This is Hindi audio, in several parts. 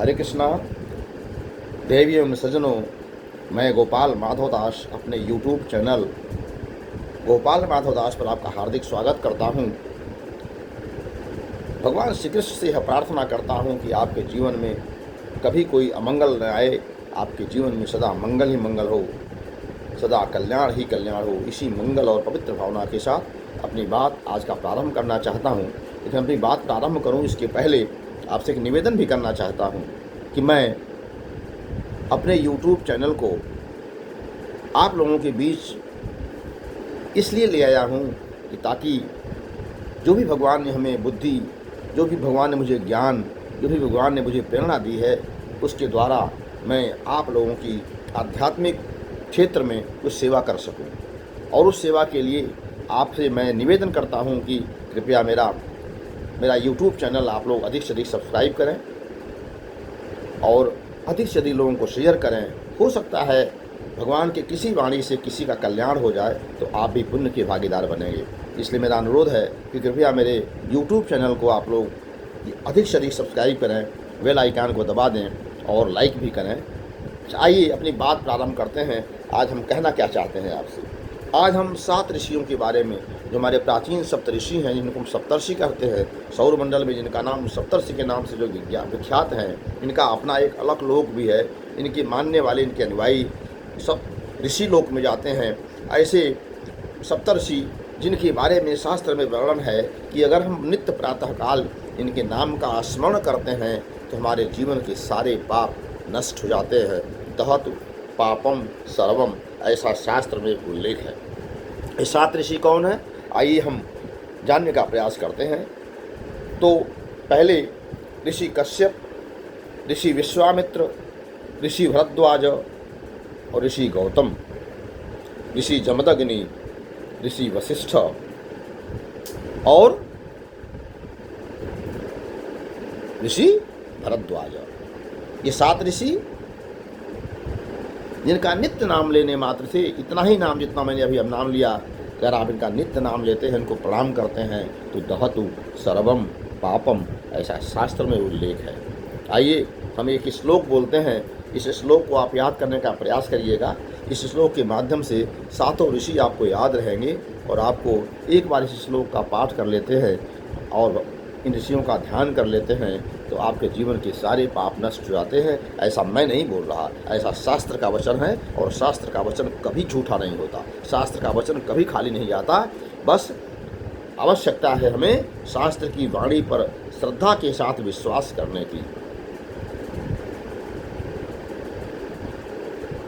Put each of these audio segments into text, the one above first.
हरे कृष्णा। देवी एवं सज्जनों, मैं गोपाल माधव दास अपने YouTube चैनल गोपाल माधव दास पर आपका हार्दिक स्वागत करता हूं। भगवान श्री कृष्ण से यह प्रार्थना करता हूं कि आपके जीवन में कभी कोई अमंगल न आए, आपके जीवन में सदा मंगल ही मंगल हो, सदा कल्याण ही कल्याण हो। इसी मंगल और पवित्र भावना के साथ अपनी बात आज का प्रारंभ करना चाहता हूं। लेकिन अपनी बात प्रारंभ करूं इसके पहले आपसे एक निवेदन भी करना चाहता हूं कि मैं अपने YouTube चैनल को आप लोगों के बीच इसलिए ले आया हूँ कि ताकि जो भी भगवान ने हमें बुद्धि, जो भी भगवान ने मुझे ज्ञान, जो भी भगवान ने मुझे प्रेरणा दी है, उसके द्वारा मैं आप लोगों की आध्यात्मिक क्षेत्र में कुछ सेवा कर सकूं। और उस सेवा के लिए आपसे मैं निवेदन करता हूं कि कृपया मेरा YouTube चैनल आप लोग अधिक से अधिक सब्सक्राइब करें और अधिक से अधिक लोगों को शेयर करें। हो सकता है भगवान के किसी वाणी से किसी का कल्याण हो जाए तो आप भी पुण्य के भागीदार बनेंगे। इसलिए मेरा अनुरोध है कि कृपया मेरे YouTube चैनल को आप लोग अधिक से अधिक सब्सक्राइब करें, बेल आइकन को दबा दें और लाइक भी करें। आइए अपनी बात प्रारंभ करते हैं। आज हम कहना क्या चाहते हैं आपसे। आज हम 7 ऋषियों के बारे में, जो हमारे प्राचीन सप्तऋषि हैं, जिनको हम सप्तर्षि कहते हैं, सौरमंडल में जिनका नाम सप्तर्षि के नाम से जो विख्यात हैं, इनका अपना एक अलग लोक भी है। इनके मानने वाले, इनके अनुयायी सब ऋषि लोक में जाते हैं। ऐसे सप्तर्षि जिनके बारे में शास्त्र में वर्णन है कि अगर हम नित्य प्रातःकाल इनके नाम का स्मरण करते हैं तो हमारे जीवन के सारे पाप नष्ट हो जाते हैं। दहतु पापम सर्वम, ऐसा शास्त्र में उल्लेख है। ये 7 ऋषि कौन है, आइए हम जानने का प्रयास करते हैं। तो पहले ऋषि कश्यप, ऋषि विश्वामित्र, ऋषि भरद्वाज और ऋषि गौतम, ऋषि जमदग्नि, ऋषि वशिष्ठ और ऋषि भरद्वाज। ये 7 ऋषि जिनका नित्य नाम लेने मात्र से, इतना ही नाम जितना मैंने अभी अब नाम लिया, अगर आप इनका नित्य नाम लेते हैं, इनको प्रणाम करते हैं तो दहतु सर्वम पापम, ऐसा शास्त्र में उल्लेख है। आइए हम एक श्लोक बोलते हैं। इस श्लोक को आप याद करने का प्रयास करिएगा। इस श्लोक के माध्यम से 7 ऋषि आपको याद रहेंगे और आपको एक बार इस श्लोक का पाठ कर लेते हैं और इन ऋषियों का ध्यान कर लेते हैं तो आपके जीवन के सारे पाप नष्ट हो जाते हैं। ऐसा मैं नहीं बोल रहा, ऐसा शास्त्र का वचन है और शास्त्र का वचन कभी झूठा नहीं होता, शास्त्र का वचन कभी खाली नहीं जाता। बस आवश्यकता है हमें शास्त्र की वाणी पर श्रद्धा के साथ विश्वास करने की।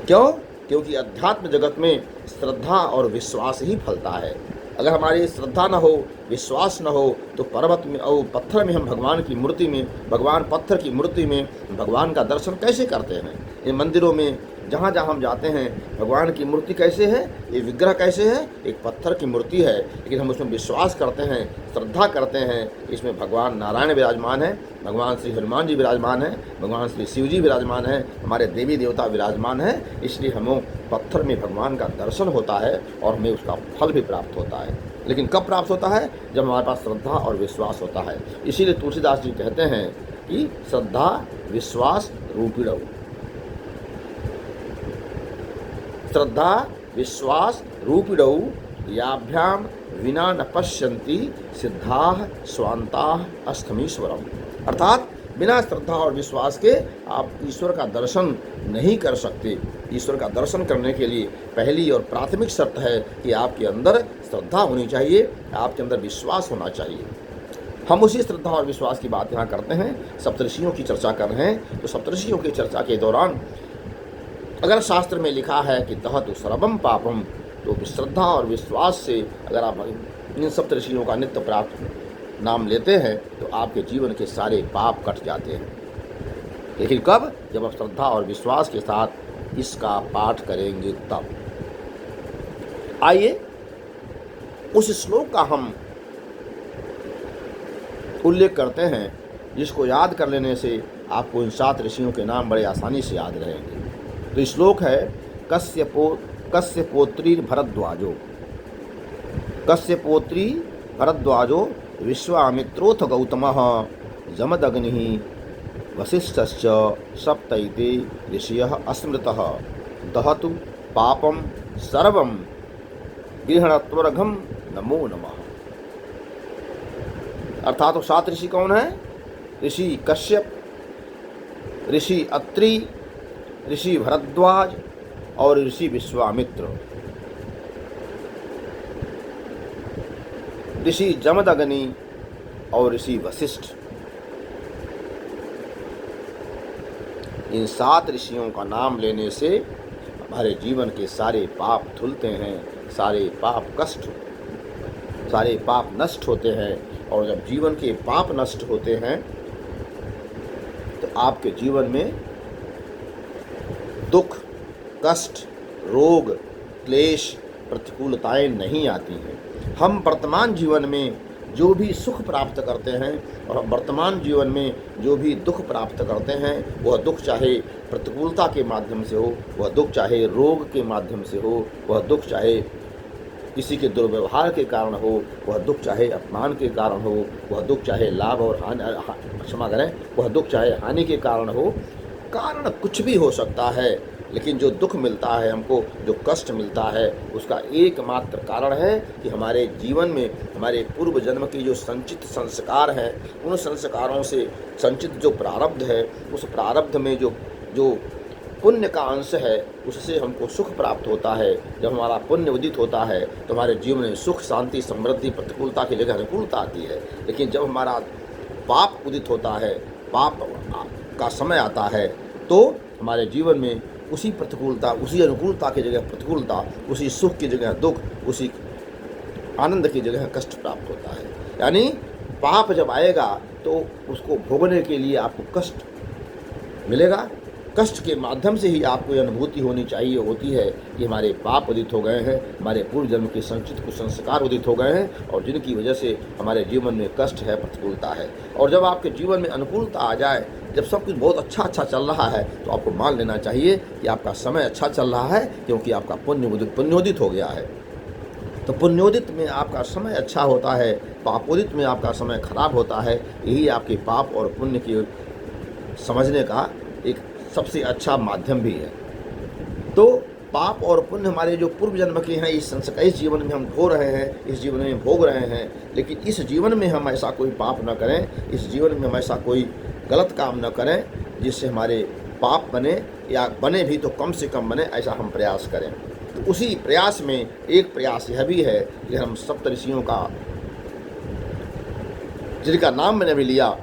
क्यों? क्योंकि अध्यात्म जगत में श्रद्धा और विश्वास ही फलता है। अगर हमारी श्रद्धा न हो, विश्वास न हो तो पर्वत में और पत्थर में हम भगवान की मूर्ति में, भगवान पत्थर की मूर्ति में भगवान का दर्शन कैसे करते हैं? इन मंदिरों में जहाँ जहाँ हम जाते हैं भगवान की मूर्ति कैसे है, ये विग्रह कैसे है? एक पत्थर की मूर्ति है, लेकिन हम उसमें विश्वास करते हैं, श्रद्धा करते हैं। इसमें भगवान नारायण विराजमान है, भगवान श्री हनुमान जी विराजमान है, भगवान श्री शिव जी विराजमान है, हमारे देवी देवता विराजमान है। इसलिए हमें पत्थर में भगवान का दर्शन होता है और हमें उसका फल भी प्राप्त होता है। लेकिन कब प्राप्त होता है? जब हमारे पास श्रद्धा और विश्वास होता है। इसीलिए तुलसीदास जी कहते हैं कि श्रद्धा विश्वास रूपिणौ, श्रद्धा विश्वास रूपिणौ याभ्याम विना न पश्यन्ति सिद्धाः स्वान्ताः अष्टमीश्वरम। अर्थात बिना श्रद्धा और विश्वास के आप ईश्वर का दर्शन नहीं कर सकते। ईश्वर का दर्शन करने के लिए पहली और प्राथमिक शर्त है कि आपके अंदर श्रद्धा होनी चाहिए, आपके अंदर विश्वास होना चाहिए। हम उसी श्रद्धा और विश्वास की बात यहाँ करते हैं। सप्तऋषियों की चर्चा कर रहे हैं तो सप्तऋषियों की चर्चा के दौरान अगर शास्त्र में लिखा है कि दहतु सर्वम पापम, तो श्रद्धा और विश्वास से अगर आप इन सप्तऋषियों का नित्य प्राप्त नाम लेते हैं तो आपके जीवन के सारे पाप कट जाते हैं। लेकिन कब? जब आप श्रद्धा और विश्वास के साथ इसका पाठ करेंगे तब। आइए उस श्लोक का हम उल्लेख करते हैं जिसको याद कर लेने से आपको इन 7 ऋषियों के नाम बड़े आसानी से याद रहेंगे। तो श्लोक है कश्यपोत्री भरद्वाजो, कश्यपोत्री भरद्वाजो विश्वामित्रोथ गौतमः जमदग्नि वसिष्ठश्च सप्तैते ऋषयः अस्मृतः दहतु पापम सर्वम गृहणत्वरघम नमो नमः। अर्थात तो 7 ऋषि कौन है? ऋषि कश्यप, ऋषि अत्रि, ऋषि भरद्वाज और ऋषि विश्वामित्र, ऋषि जमदग्नि और ऋषि वशिष्ठ। इन 7 ऋषियों का नाम लेने से हमारे जीवन के सारे पाप धुलते हैं, सारे पाप कष्ट, सारे पाप नष्ट होते हैं। और जब जीवन के पाप नष्ट होते हैं तो आपके जीवन में दुख, कष्ट, रोग, क्लेश, प्रतिकूलताएं नहीं आती हैं। हम वर्तमान जीवन में जो भी सुख प्राप्त करते हैं और वर्तमान जीवन में जो भी दुख प्राप्त करते हैं, वह दुख चाहे प्रतिकूलता के माध्यम से हो, वह दुख चाहे रोग के माध्यम से हो, वह दुख चाहे किसी के दुर्व्यवहार के कारण हो, वह दुख चाहे अपमान के कारण हो, वह दुख चाहे लाभ और हानि, क्षमा करें, वह दुख चाहे हानि के कारण हो। कारण कुछ भी हो सकता है, लेकिन जो दुख मिलता है हमको, जो कष्ट मिलता है, उसका एकमात्र कारण है कि हमारे जीवन में हमारे पूर्व जन्म के जो संचित संस्कार हैं, उन संस्कारों से संचित जो प्रारब्ध है, उस प्रारब्ध में जो पुण्य का अंश है, उससे हमको सुख प्राप्त होता है। जब हमारा पुण्य उदित होता है तो हमारे जीवन में सुख, शांति, समृद्धि, प्रतिकूलता की जगह अनुकूलता आती है। लेकिन जब हमारा पाप उदित होता है, पाप का समय आता है, तो हमारे जीवन में उसी प्रतिकूलता, उसी अनुकूलता की जगह प्रतिकूलता, उसी सुख की जगह दुख, उसी आनंद की जगह कष्ट प्राप्त होता है। यानी पाप जब आएगा तो उसको भोगने के लिए आपको कष्ट मिलेगा। कष्ट के माध्यम से ही आपको यह अनुभूति होती है कि हमारे पाप उदित हो गए हैं, हमारे पूर्व जन्म के संचित कुछ संस्कार उदित हो गए हैं और जिनकी वजह से हमारे जीवन में कष्ट है, प्रतिकूलता है। और जब आपके जीवन में अनुकूलता आ जाए, जब सब कुछ बहुत अच्छा चल रहा है, तो आपको मान लेना चाहिए कि आपका समय अच्छा चल रहा है, क्योंकि आपका पुण्योदित हो गया है। तो पुण्योदित में आपका समय अच्छा होता है, पापोदित में आपका समय खराब होता है। यही आपके पाप और पुण्य की समझने का एक सबसे अच्छा माध्यम भी है। तो पाप और पुण्य हमारे जो पूर्व जन्म के हैं, इस जीवन में हम ढो रहे हैं, इस जीवन में भोग रहे हैं। लेकिन इस जीवन में हम ऐसा कोई पाप न करें, इस जीवन में हम ऐसा कोई गलत काम न करें जिससे हमारे पाप बने, या बने भी तो कम से कम बने, ऐसा हम प्रयास करें। तो उसी प्रयास में एक प्रयास यह भी है कि हम सप्तऋषियों का, जिनका नाम मैंने भी लिया,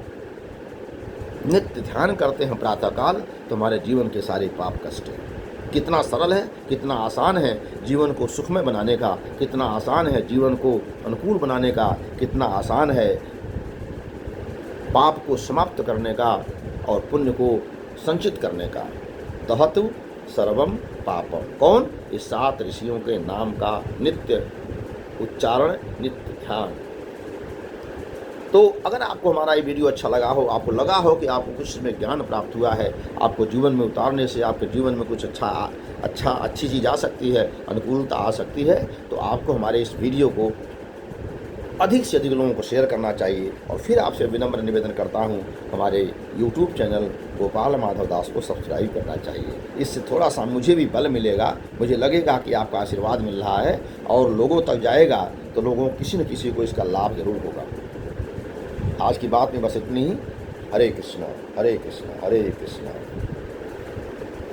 नित्य ध्यान करते हैं प्रातःकाल, तो हमारे जीवन के सारे पाप कष्ट हैं। कितना सरल है, कितना आसान है जीवन को सुखमय बनाने का, कितना आसान है जीवन को अनुकूल बनाने का, कितना आसान है पाप को समाप्त करने का और पुण्य को संचित करने का। दहतु सर्वम पापम। कौन? इस 7 ऋषियों के नाम का नित्य उच्चारण, नित्य ध्यान। तो अगर आपको हमारा ये वीडियो अच्छा लगा हो, आपको लगा हो कि आपको कुछ इसमें ज्ञान प्राप्त हुआ है, आपको जीवन में उतारने से आपके जीवन में कुछ अच्छी चीज़ आ सकती है, अनुकूलता आ सकती है, तो आपको हमारे इस वीडियो को अधिक से अधिक लोगों को शेयर करना चाहिए। और फिर आपसे विनम्र निवेदन करता हूँ, हमारे YouTube चैनल गोपाल माधव दास को सब्सक्राइब करना चाहिए। इससे थोड़ा सा मुझे भी बल मिलेगा, मुझे लगेगा कि आपका आशीर्वाद मिल रहा है और लोगों तक जाएगा, तो लोगों किसी न किसी को इसका लाभ जरूर होगा। आज की बात में बस इतनी ही। हरे कृष्णा हरे कृष्णा हरे कृष्णा।